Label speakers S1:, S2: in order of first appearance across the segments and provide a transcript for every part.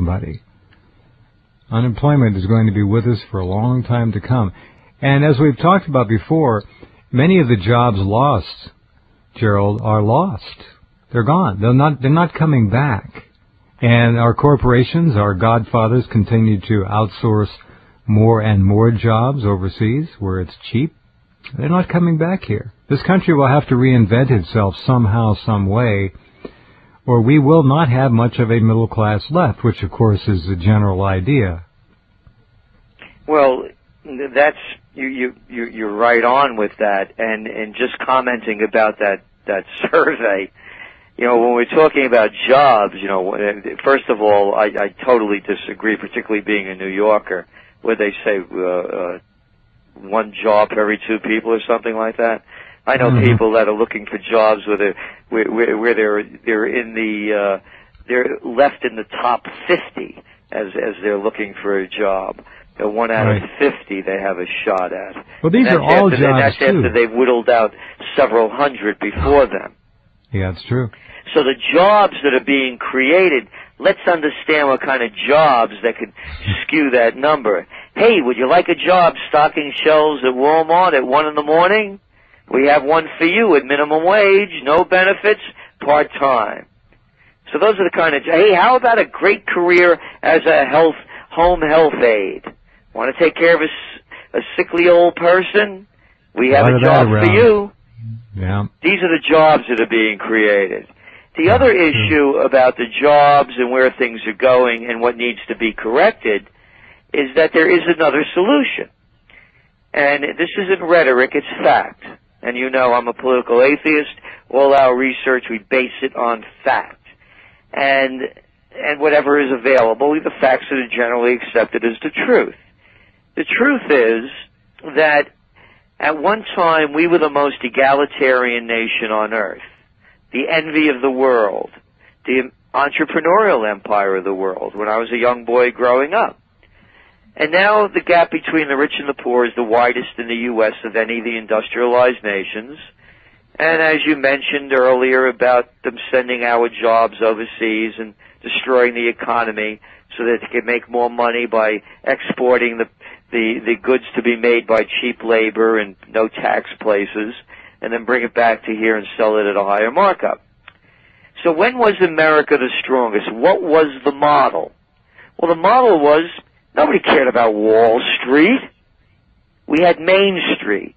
S1: somebody. Unemployment is going to be with us for a long time to come. And as we've talked about before, many of the jobs lost, Gerald, are lost. They're gone. They're not coming back. And our corporations, our godfathers, continue to outsource more and more jobs overseas where it's cheap. They're not coming back here. This country will have to reinvent itself somehow, some way, or we will not have much of a middle class left, which of course is the general idea.
S2: Well, that's you're right on with that, and just commenting about that survey. You know, when we're talking about jobs, you know, first of all, I totally disagree, particularly being a New Yorker, where they say one job for every two people or something like that. I know people that are looking for jobs where they're in the they're left in the top 50 as they're looking for a job. One out of 50 they have a shot at.
S1: Well, these are all jobs,
S2: that's after they've whittled out several hundred before them.
S1: Yeah, it's true.
S2: So the jobs that are being created, let's understand what kind of jobs that could skew that number. Hey, would you like a job stocking shelves at Walmart at 1 in the morning? We have one for you at minimum wage, no benefits, part-time. So those are the kind of, hey, how about a great career as a home health aide? Want to take care of a sickly old person? We have a job for you.
S1: Yeah.
S2: These are the jobs that are being created. The other issue about the jobs and where things are going and what needs to be corrected is that there is another solution. And this isn't rhetoric, it's fact. And you know I'm a political atheist. All our research, we base it on fact. And whatever is available, the facts that are generally accepted as the truth. The truth is that at one time we were the most egalitarian nation on earth, the envy of the world, the entrepreneurial empire of the world when I was a young boy growing up. And now the gap between the rich and the poor is the widest in the U.S. of any of the industrialized nations. And as you mentioned earlier about them sending our jobs overseas and destroying the economy so that they can make more money by exporting the goods to be made by cheap labor and no tax places, and then bring it back to here and sell it at a higher markup. So when was America the strongest? What was the model? Well, the model was nobody cared about Wall Street. We had Main Street.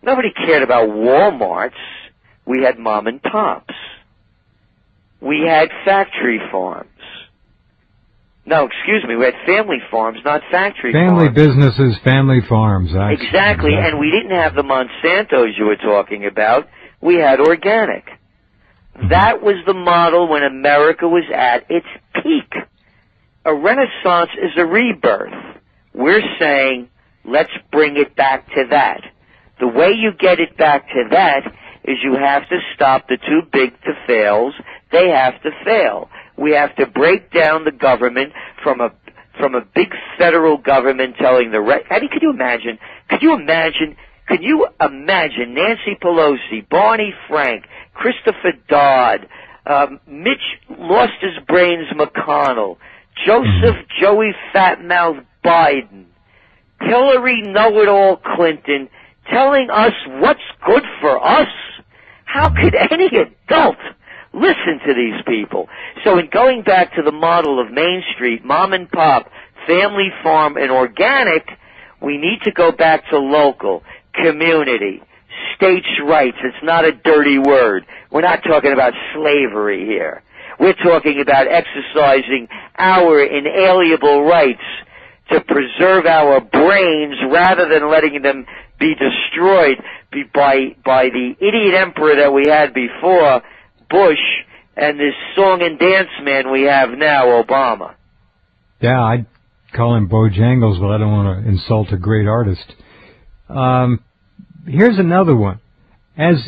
S2: Nobody cared about Walmarts. We had mom and pops. We had factory farms. No, excuse me, we had family farms, not factory farms.
S1: Family businesses, family farms.
S2: Exactly, and we didn't have the Monsantos you were talking about. We had organic. That was the model when America was at its peak. A renaissance is a rebirth. We're saying, let's bring it back to that. The way you get it back to that is you have to stop the too big to fails. They have to fail. We have to break down the government from a big federal government telling the I mean, could you imagine Nancy Pelosi, Barney Frank, Christopher Dodd, Mitch lost his brains McConnell, Joseph Joey Fatmouth Biden, Hillary know-it-all Clinton telling us what's good for us? How could any adult listen to these people? So in going back to the model of Main Street, mom and pop, family farm, and organic, we need to go back to local, community, states' rights. It's not a dirty word. We're not talking about slavery here. We're talking about exercising our inalienable rights to preserve our brains rather than letting them be destroyed by the idiot emperor that we had before, Bush, and this song and dance man we have now, Obama.
S1: Yeah, I'd call him Bojangles, but I don't want to insult a great artist. Here's another one. As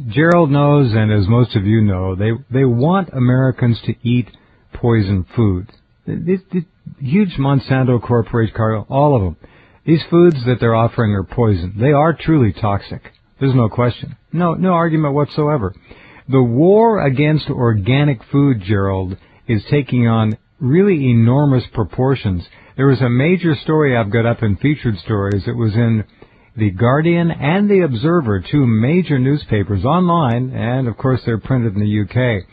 S1: Gerald knows, and as most of you know, they want Americans to eat poison food. The huge Monsanto Corporation, all of them. These foods that they're offering are poison. They are truly toxic. There's no question. No argument whatsoever. The war against organic food, Gerald, is taking on really enormous proportions. There was a major story I've got up in featured stories. It was in The Guardian and The Observer, two major newspapers online, and of course they're printed in the UK.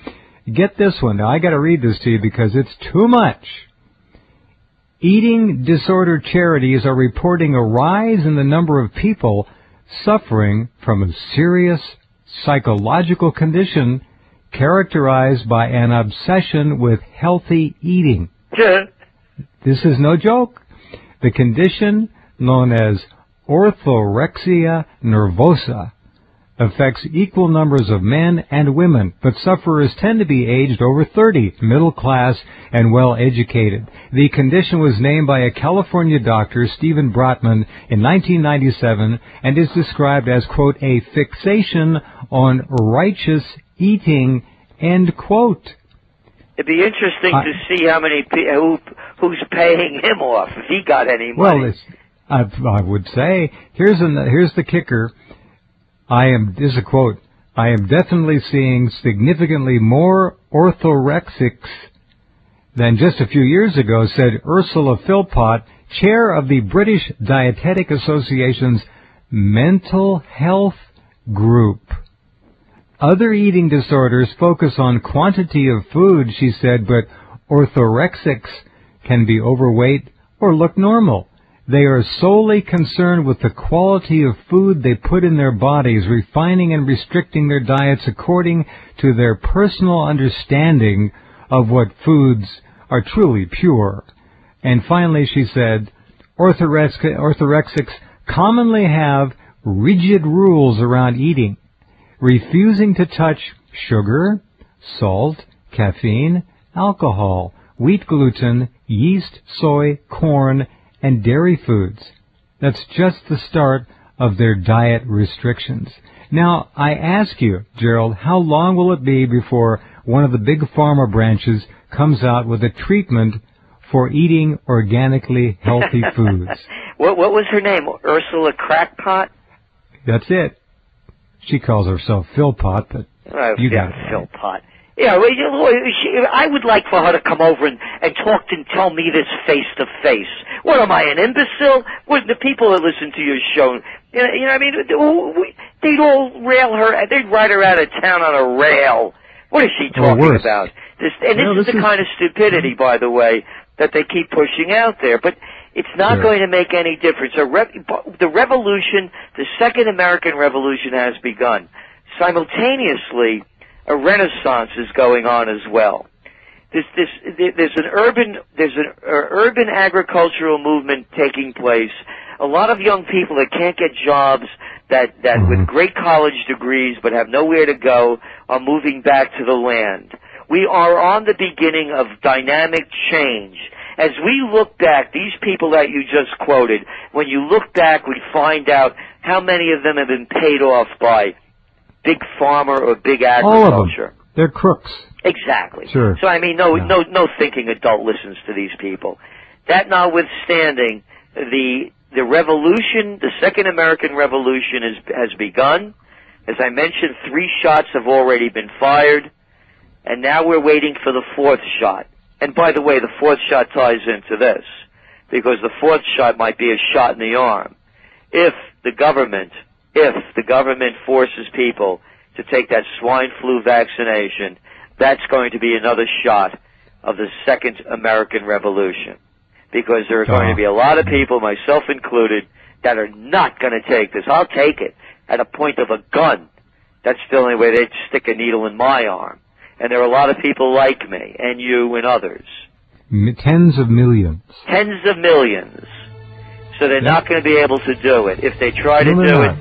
S1: Get this one. Now I got to read this to you because it's too much. Eating disorder charities are reporting a rise in the number of people suffering from a serious psychological condition characterized by an obsession with healthy eating. This is no joke. The condition, known as orthorexia nervosa, affects equal numbers of men and women, but sufferers tend to be aged over 30, middle class, and well-educated. The condition was named by a California doctor, Stephen Brotman, in 1997, and is described as, quote, a fixation on righteous eating, end quote.
S2: It'd be interesting to see how many who's paying him off, if he got any money.
S1: Well, I would say, here's the kicker. This is a quote, I am definitely seeing significantly more orthorexics than just a few years ago, said Ursula Philpott, chair of the British Dietetic Association's Mental Health Group. Other eating disorders focus on quantity of food, she said, but orthorexics can be overweight or look normal. They are solely concerned with the quality of food they put in their bodies, refining and restricting their diets according to their personal understanding of what foods are truly pure. And finally, she said, orthorexics commonly have rigid rules around eating, refusing to touch sugar, salt, caffeine, alcohol, wheat gluten, yeast, soy, corn, and dairy foods. That's just the start of their diet restrictions. Now, I ask you, Gerald, how long will it be before one of the big pharma branches comes out with a treatment for eating organically healthy foods?
S2: What was her name? Ursula Crackpot?
S1: That's it. She calls herself Philpott, but you got it.
S2: Philpott. Yeah, I would like for her to come over and talk and tell me this face to face. What am I, an imbecile? The people that listen to your show, you know, I mean, they'd all rail her. They'd ride her out of town on a rail. What is she talking about? This is the kind of stupidity, by the way, that they keep pushing out there. But it's not going to make any difference. The revolution, the Second American Revolution, has begun. Simultaneously, a renaissance is going on as well. There's an urban agricultural movement taking place. A lot of young people that can't get jobs, that with great college degrees but have nowhere to go, are moving back to the land. We are on the beginning of dynamic change. As we look back, these people that you just quoted, when you look back, we find out how many of them have been paid off by big pharma or big agriculture.
S1: All of them. They're crooks.
S2: Exactly.
S1: Sure.
S2: So I mean, no thinking adult listens to these people. That notwithstanding, the revolution, the Second American Revolution, has begun. As I mentioned, 3 shots have already been fired, and now we're waiting for the 4th shot. And by the way, the 4th shot ties into this, because the 4th shot might be a shot in the arm. If the government forces people to take that swine flu vaccination, that's going to be another shot of the Second American Revolution. Because there are going to be a lot of people, myself included, that are not going to take this. I'll take it at a point of a gun. That's the only way they'd stick a needle in my arm. And there are a lot of people like me, and you and others.
S1: Tens of millions.
S2: Tens of millions. So they're not going to be able to do it. If they try to do it,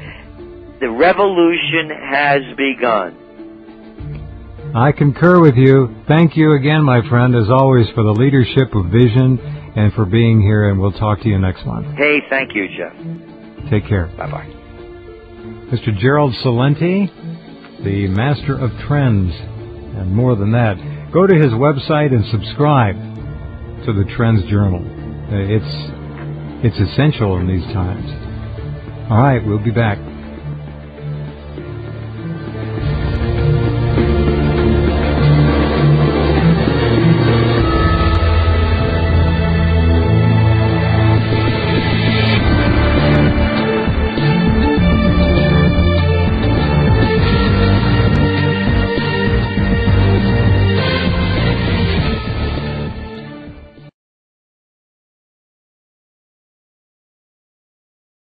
S2: the revolution has begun.
S1: I concur with you. Thank you again, my friend, as always, for the leadership of vision and for being here, and we'll talk to you next month.
S2: Hey, thank you, Jeff.
S1: Take care.
S2: Bye-bye.
S1: Mr. Gerald Celente, the master of trends, and more than that. Go to his website and subscribe to the Trends Journal. It's essential in these times. All right, we'll be back.